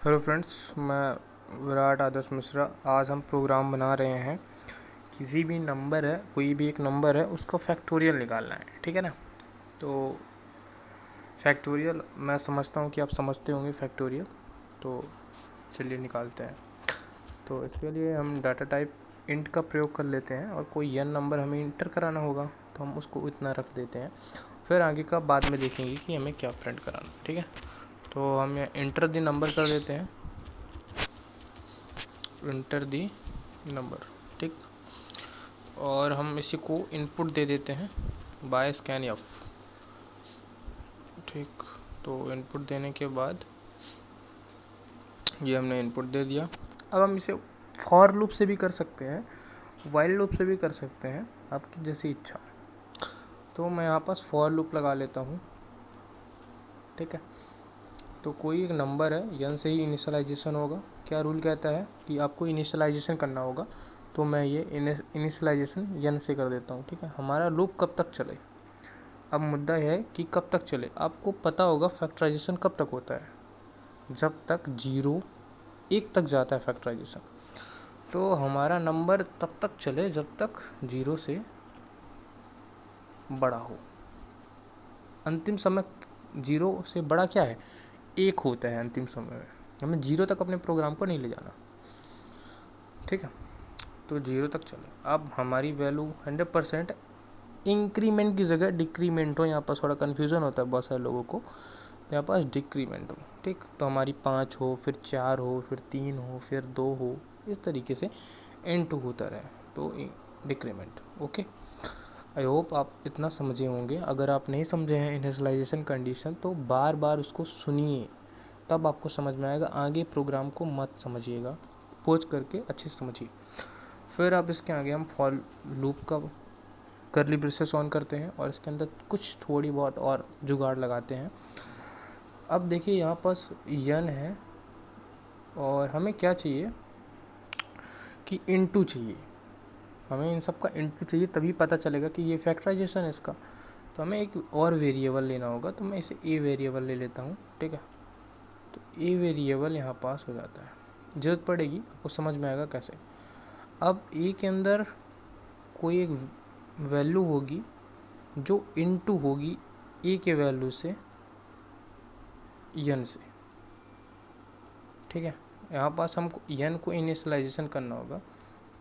Hello friends, मैं विराट आदर्श मिश्रा। आज हम प्रोग्राम बना रहे हैं। किसी भी नंबर है, कोई भी एक नंबर है, उसका फैक्टोरियल निकालना है। ठीक है ना। तो फैक्टोरियल मैं समझता हूँ कि आप समझते होंगे फैक्टोरियल। तो चलिए निकालते हैं। तो इसके लिए हम डाटा टाइप इंट का प्रयोग कर लेते हैं और कोई n नंबर हमें इंटर कराना होगा तो हम उसको इतना रख देते हैं। फिर आगे का बाद में देखेंगे कि हमें क्या प्रिंट कराना। ठीक है। तो हम यहाँ इंटर द नंबर कर देते हैं। Inter the number. ठीक। और हम इसी को इनपुट दे देते हैं बाय स्कैन एफ। ठीक। तो इनपुट देने के बाद ये हमने इनपुट दे दिया। अब हम इसे फॉर लूप से भी कर सकते हैं, वाइल लूप से भी कर सकते हैं, आपकी जैसी इच्छा। तो मैं यहाँ पास फॉर लूप लगा लेता हूँ। ठीक है। तो कोई एक नंबर है, यन से ही इनिशियलाइजेशन होगा। क्या रूल कहता है कि आपको इनिशियलाइजेशन करना होगा। तो मैं ये इनिशियलाइजेशन यन से कर देता हूँ। ठीक है। हमारा लूप कब तक चले। अब मुद्दा यह है कि कब तक चले। आपको पता होगा फैक्टराइजेशन कब तक होता है, जब तक 0 1 तक जाता है फैक्टराइजेशन। तो हमारा नंबर तब तक चले जब तक 0 से बड़ा हो। अंतिम समय 0 से बड़ा क्या है, 1 होता है अंतिम समय में। हमें 0 तक अपने प्रोग्राम को नहीं ले जाना। ठीक है। तो 0 तक चले। अब हमारी वैल्यू 100% इंक्रीमेंट की जगह डिक्रीमेंट हो। यहाँ पर थोड़ा कन्फ्यूज़न होता है बहुत सारे लोगों को। यहाँ पास डिक्रीमेंट हो। ठीक। तो हमारी 5 हो, फिर 4 हो, फिर 3 हो, फिर 2 हो, इस तरीके से N2 होता रहे। तो डिक्रीमेंट। ओके। आई होप आप इतना समझे होंगे। अगर आप नहीं समझे हैं इनिशियलाइजेशन कंडीशन तो बार बार उसको सुनिए, तब आपको समझ में आएगा। आगे प्रोग्राम को मत समझिएगा, पोज करके अच्छे से समझिए। फिर अब इसके आगे हम फॉर लूप का करली ब्रेसेस ऑन करते हैं और इसके अंदर कुछ थोड़ी बहुत और जुगाड़ लगाते हैं। अब देखिए यहाँ पास यन है और हमें क्या चाहिए कि इनटू चाहिए। हमें इन सब का इनटू चाहिए, तभी पता चलेगा कि ये फैक्टराइजेशन है इसका। तो हमें एक और वेरिएबल लेना होगा। तो मैं इसे ए वेरिएबल ले लेता हूँ। ठीक है। तो ए वेरिएबल यहाँ पास हो जाता है। ज़रूरत पड़ेगी आपको, समझ में आएगा कैसे। अब ए के अंदर कोई एक वैल्यू होगी जो इनटू होगी ए के वैल्यू से यन से। ठीक है। यहाँ पास हमको यन को इनिशियलाइजेशन करना होगा।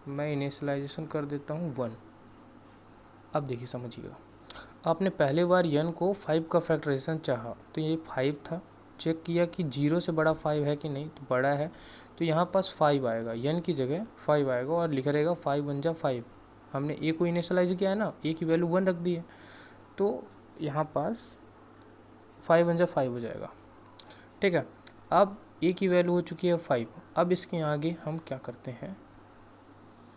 मैं इनिशियलाइजेशन कर देता हूँ 1। अब देखिए समझिएगा, आपने पहले बार यन को 5 का फैक्टराइजेशन चाहा तो ये 5 था। चेक किया कि 0 से बड़ा 5 है कि नहीं, तो बड़ा है। तो यहाँ पास 5 आएगा, यन की जगह 5 आएगा और लिखा रहेगा 5 1 जा 5। हमने ए को इनिशियलाइज किया है ना, ए की वैल्यू 1 रख दी है। तो यहाँ पास 5 1 जा 5 हो जाएगा। ठीक है। अब ए की वैल्यू हो चुकी है 5। अब इसके आगे हम क्या करते हैं,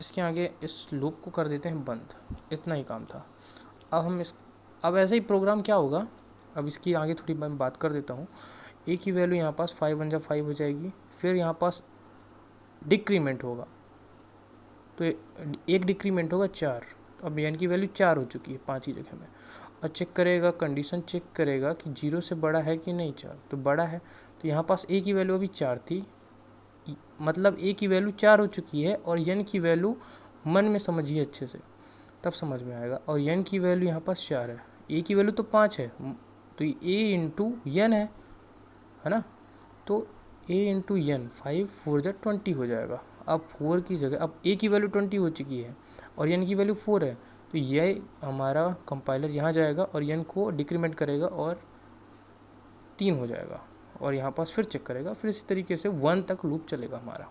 इसके आगे इस लूप को कर देते हैं बंद। इतना ही काम था। अब ऐसे ही प्रोग्राम क्या होगा, अब इसकी आगे थोड़ी मैं बात कर देता हूँ। ए की वैल्यू यहाँ पास 5 1 जा 5 हो जाएगी। फिर यहाँ पास डिक्रीमेंट होगा, तो एक डिक्रीमेंट होगा 4। अब एन की वैल्यू 4 हो चुकी है 5 की जगह में। और चेक करेगा, कंडीशन चेक करेगा कि 0 से बड़ा है कि नहीं 4, तो बड़ा है। तो यहाँ पास ए की वैल्यू अभी 4 थी, मतलब ए की वैल्यू 4 हो चुकी है। और एन की वैल्यू मन में समझिए अच्छे से, तब समझ में आएगा। और एन की वैल्यू यहाँ पास 4 है, ए की वैल्यू तो 5 है, तो ए इंटू एन है ना। तो ए इंटू एन 5 4 जा 20 हो जाएगा। अब 4 की जगह, अब ए की वैल्यू 20 हो चुकी है और एन की वैल्यू 4 है। तो ये हमारा कंपाइलर यहाँ जाएगा और एन को डिक्रीमेंट करेगा और 3 हो जाएगा। और यहाँ पास फिर चेक करेगा। फिर इसी तरीके से 1 तक लूप चलेगा हमारा।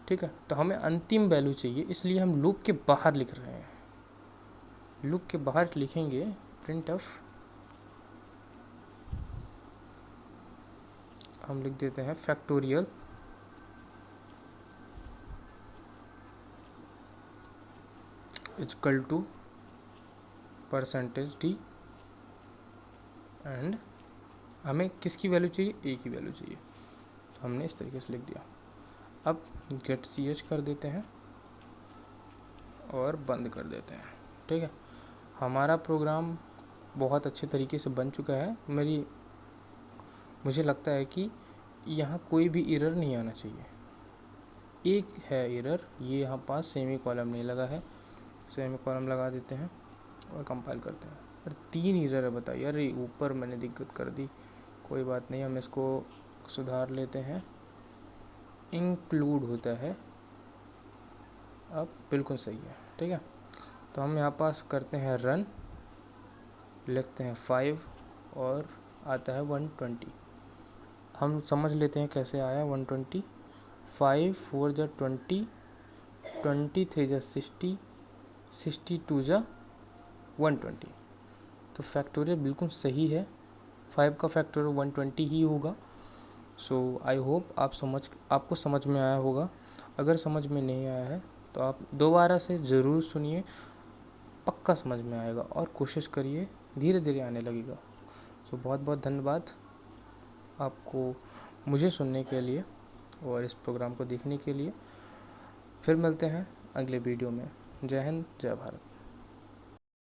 ठीक है। तो हमें अंतिम वैल्यू चाहिए, इसलिए हम लूप के बाहर लिख रहे हैं। लूप के बाहर लिखेंगे प्रिंट ऑफ, हम लिख देते हैं factorial equal to %d। And हमें किसकी वैल्यू चाहिए, ए की वैल्यू चाहिए। तो हमने इस तरीके से लिख दिया। अब गेट ch कर देते हैं और बंद कर देते हैं। ठीक है। हमारा प्रोग्राम बहुत अच्छे तरीके से बन चुका है। मुझे लगता है कि यहाँ कोई भी एरर नहीं आना चाहिए। एक है एरर, ये यहाँ पास सेमी कॉलम नहीं लगा है, सेमी कॉलम लगा देते हैं और कंपाइल करते हैं। और 3 एरर है, बताइए। अरे ऊपर मैंने दिक्कत कर दी, कोई बात नहीं, हम इसको सुधार लेते हैं। इंक्लूड होता है, अब बिल्कुल सही है, ठीक है। तो हम यहाँ पास करते हैं रन, लिखते हैं 5 और आता है 120। हम समझ लेते हैं कैसे आया 120। 5 4 जा 20, 23 जा 60, 62 जा 120। तो फैक्टोरियल बिल्कुल सही है, 5 का फैक्टोरियल 120 ही होगा। सो आई होप आपको समझ में आया होगा। अगर समझ में नहीं आया है तो आप दोबारा से ज़रूर सुनिए, पक्का समझ में आएगा और कोशिश करिए, धीरे धीरे आने लगेगा। सो बहुत बहुत धन्यवाद आपको मुझे सुनने के लिए और इस प्रोग्राम को देखने के लिए। फिर मिलते हैं अगले वीडियो में। जय हिंद, जय भारत।